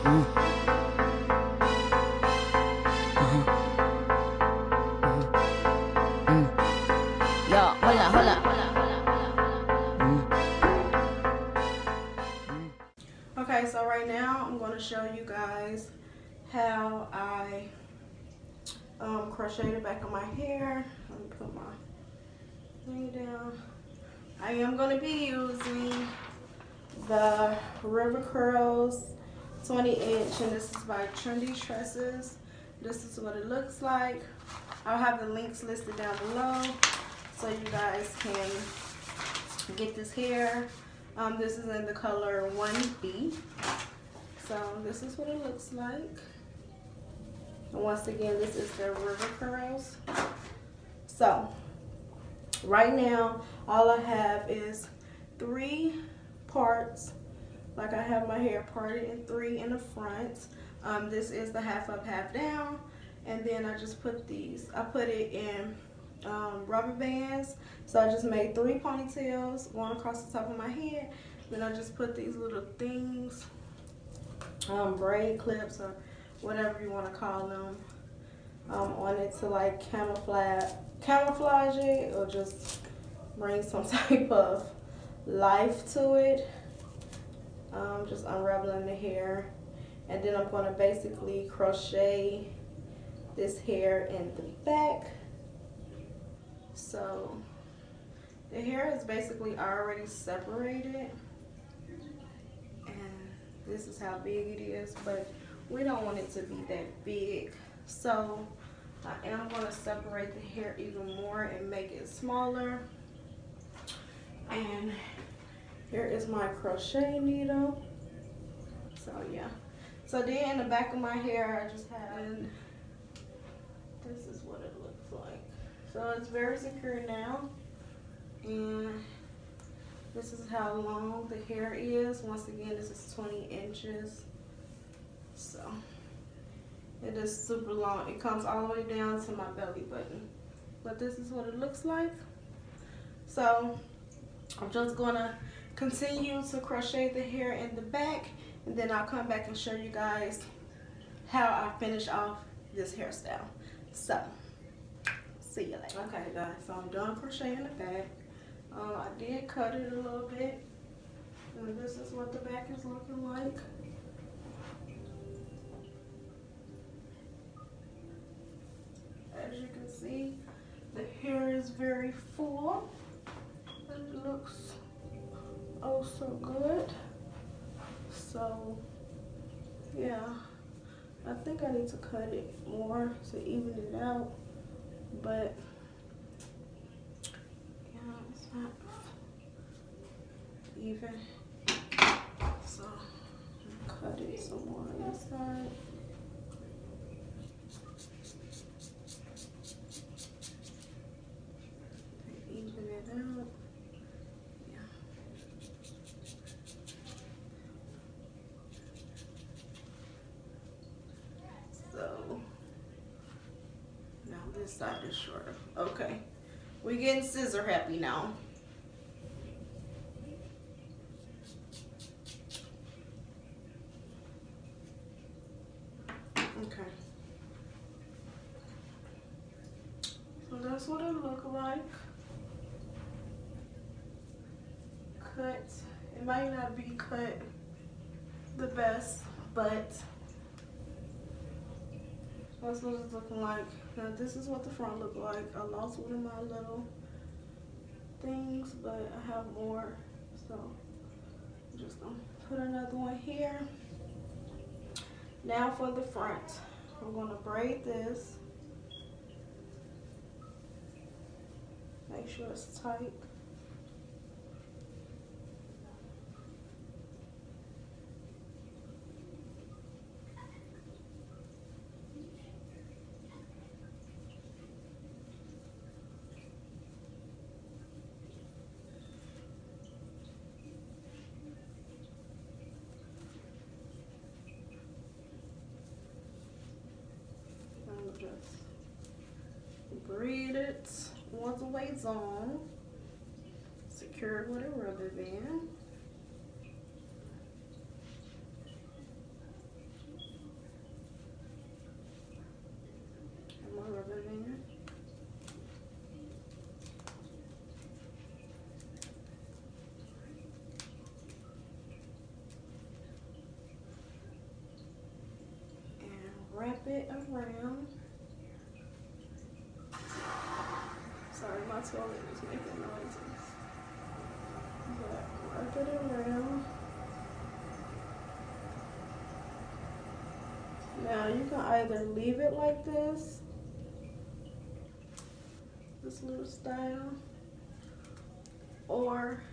Yo, hold up. Okay, so right now I'm going to show you guys how I crocheted back on my hair. Let me put my thing down. I am going to be using the River Curls 20" and this is by Trendy Tresses. This is what it looks like. I'll have the links listed down below so you guys can get this hair. This is in the color 1B. So this is what it looks like. And once again, this is the River Curls. So right now, all I have is 3 parts. Like I have my hair parted in 3 in the front. This is the half up, half down. And then I just put these, I put it in rubber bands. So I just made 3 ponytails, one across the top of my head. Then I just put these little things, braid clips or whatever you want to call them, on it to like camouflage it or just bring some type of life to it. Just unraveling the hair, and then I'm going to basically crochet this hair in the back. So the hair is basically already separated, and this is how big it is, but we don't want it to be that big. So I am going to separate the hair even more and make it smaller. And here is my crochet needle. So yeah. So then in the back of my hair I just have, and this is what it looks like. So it's very secure now. And this is how long the hair is. Once again, this is 20 inches. So it is super long. It comes all the way down to my belly button. But this is what it looks like. So I'm just gonna continue to crochet the hair in the back, and then I'll come back and show you guys how I finish off this hairstyle. So see you later. Okay guys, so I'm done crocheting the back. I did cut it a little bit, and this is what the back is looking like. As you can see, the hair is very full. It looks oh so good. So yeah, I think I need to cut it more to even it out, but yeah, it's not even. So cut it some more on this side. Even it out. This side is shorter. Okay, we're getting scissor happy now. Okay, so that's what it looked like. Cut. It might not be cut the best, but that's what it's looking like. Now this is what the front looked like. I lost one of my little things, but I have more. So I'm just gonna put another one here. Now for the front, I'm gonna braid this. Make sure it's tight. Just braid it all the way on, secured with a rubber band. wrap it around. Sorry, my toilet is making noises. But wrap it around. Now you can either leave it like this little style, or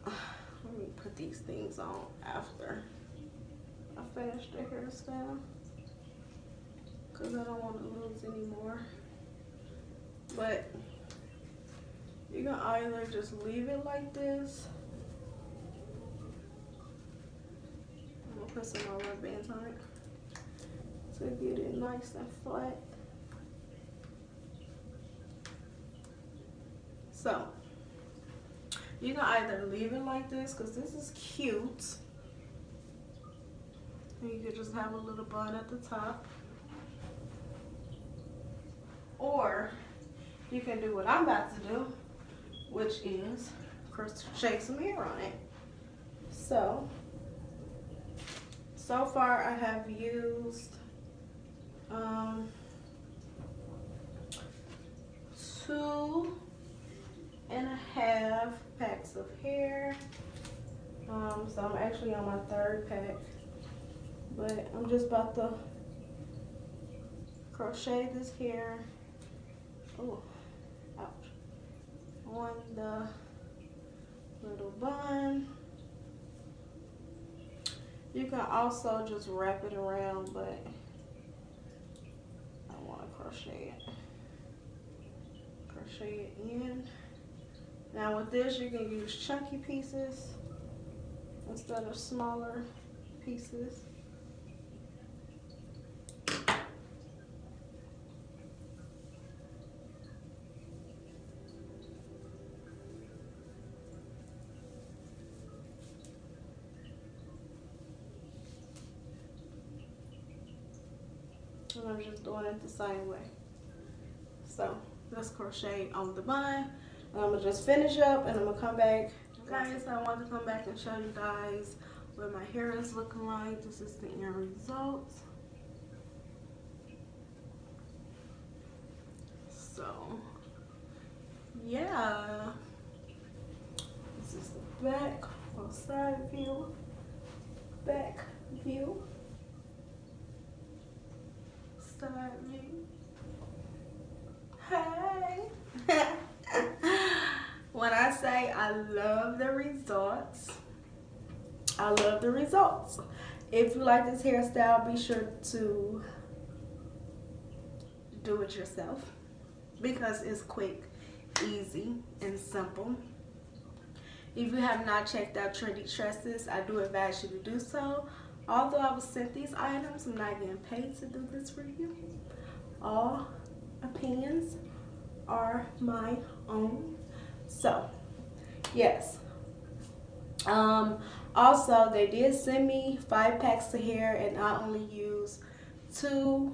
let me put these things on after I finish the hairstyle, because I don't want to lose any more. But you can either just leave it like this. I'm gonna put some more rubber bands on it to get it nice and flat. So you can either leave it like this, because this is cute, and you could just have a little bun at the top, or you can do what I'm about to do, which is crochet some hair on it. So far I have used 2.5 packs of hair. So I'm actually on my 3rd pack, but I'm just about to crochet this hair, oh ouch, on the little bun. You can also just wrap it around, but I want to crochet it in. Now with this, you can use chunky pieces instead of smaller pieces. And I'm just doing it the same way. So let's crochet on the bun. And I'm gonna just finish up, and I'm gonna come back. Guys, I want to come back and show you guys what my hair is looking like. This is the end result. So yeah, this is the back or side view, back view, side view. Hey. When I say I love the results, I love the results. If you like this hairstyle, be sure to do it yourself, because it's quick, easy, and simple. If you have not checked out Trendy Tresses, I do advise you to do so. Although I was sent these items, I'm not getting paid to do this review. All opinions are my own. So yes, also they did send me 5 packs of hair, and I only used 3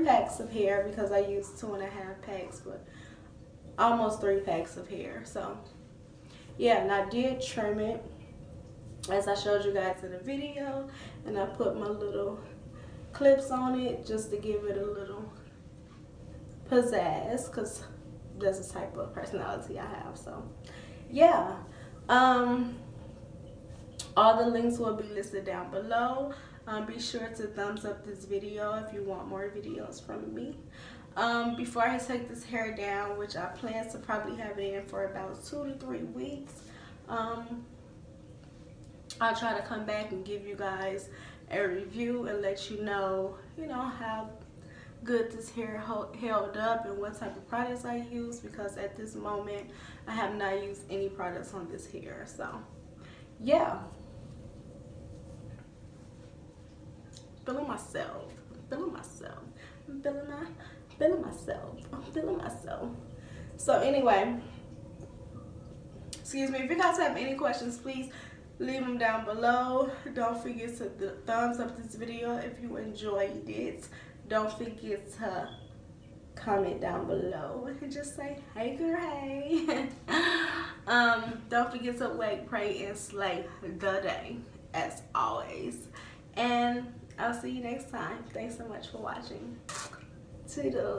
packs of hair, because I used 2.5 packs, but almost 3 packs of hair. So yeah, and I did trim it as I showed you guys in the video, and I put my little clips on it just to give it a little pizzazz, because that's the type of personality I have. So yeah, all the links will be listed down below. Be sure to thumbs up this video if you want more videos from me. Before I take this hair down, which I plan to probably have it in for about 2 to 3 weeks, I'll try to come back and give you guys a review and let you know, how good this hair held up and what type of products I use, because at this moment I have not used any products on this hair. So yeah, feeling myself, feeling myself, feeling myself. So anyway, excuse me, if you guys have any questions, please leave them down below. Don't forget to thumbs up this video if you enjoyed it. Don't forget to comment down below and just say, hey girl, hey. Don't forget to wake, pray, and slay the day, as always. And I'll see you next time. Thanks so much for watching. Toodles.